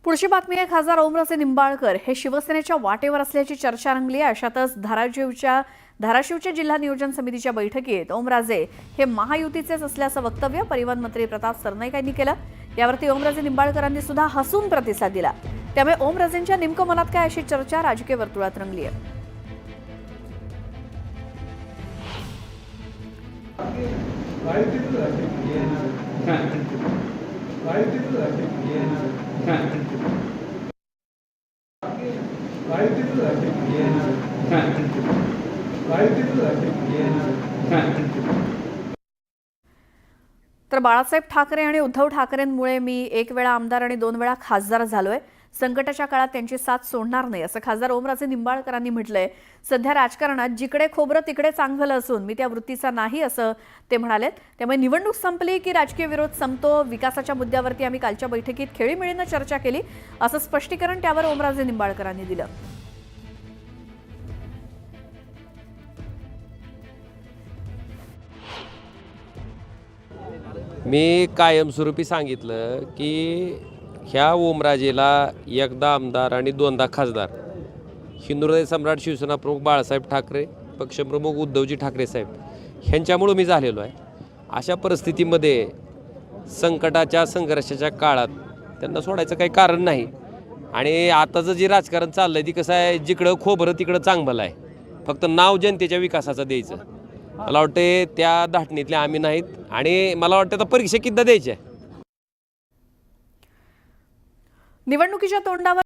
पुढची बातमी आहे, खासदार ओमराजे निंबाळकर हे शिवसेनेच्या वाटेवर असल्याची चर्चा रंगली आहे। अशातच धाराशिवच्या जिल्हा नियोजन समितीच्या बैठकीत ओमराजे हे महायुतीचेच असल्याचं वक्तव्य परिवहन मंत्री प्रताप सरनाईक यांनी केलं। यावरती ओमराजे निंबाळकरांनी सुद्धा हसून प्रतिसाद दिला। त्यामुळे ओमराजेंच्या नेमकं मनात काय अशी चर्चा राजकीय वर्तुळात रंगली आहे। तर बाळासाहेब ठाकरे आणि उद्धव ठाकरेंमुळे मी एक वेळा आमदार आणि 2 वेळा खासदार झालोय। संकटाच्या काळात त्यांची साथ सोडणार नाही असं खासदार ओमराजे निंबाळकरांनी म्हटलंय। सध्या राजकारणात जिकडे खोबरं तिकडे चांगलं असून मी त्या वृत्तीचा नाही असं ते म्हणालेत। त्यामुळे निवडणूक संपली की राजकीय विरोध संपतो, विकासाच्या मुद्द्यावरती आम्ही कालच्या बैठकीत खेळीमेळीनं चर्चा केली असं स्पष्टीकरण त्यावर ओमराजे निंबाळकरांनी दिलं। मी कायमस्वरूपी सांगितलं की ह्या ओमराजेला एकदा आमदार आणि 2दा खासदार, हिंदुहृदय सम्राट शिवसेना प्रमुख बाळासाहेब ठाकरे, पक्षप्रमुख उद्धवजी ठाकरे साहेब ह्यांच्यामुळे मी झालेलो आहे। अशा परिस्थितीमध्ये संकटाच्या संघर्षाच्या काळात त्यांना सोडायचं काही कारण नाही। आणि आताचं जे राजकारण चाललंय ती कसं आहे, जिकडं खोबरं तिकडं चांगलं आहे, फक्त नाव जनतेच्या विकासाचं द्यायचं। मला वाटते त्या धाटणीतले आम्ही नाहीत आणि मला वाटतं आता परीक्षा किती द्यायची आहे। निवडणुकीच्या तोंडावर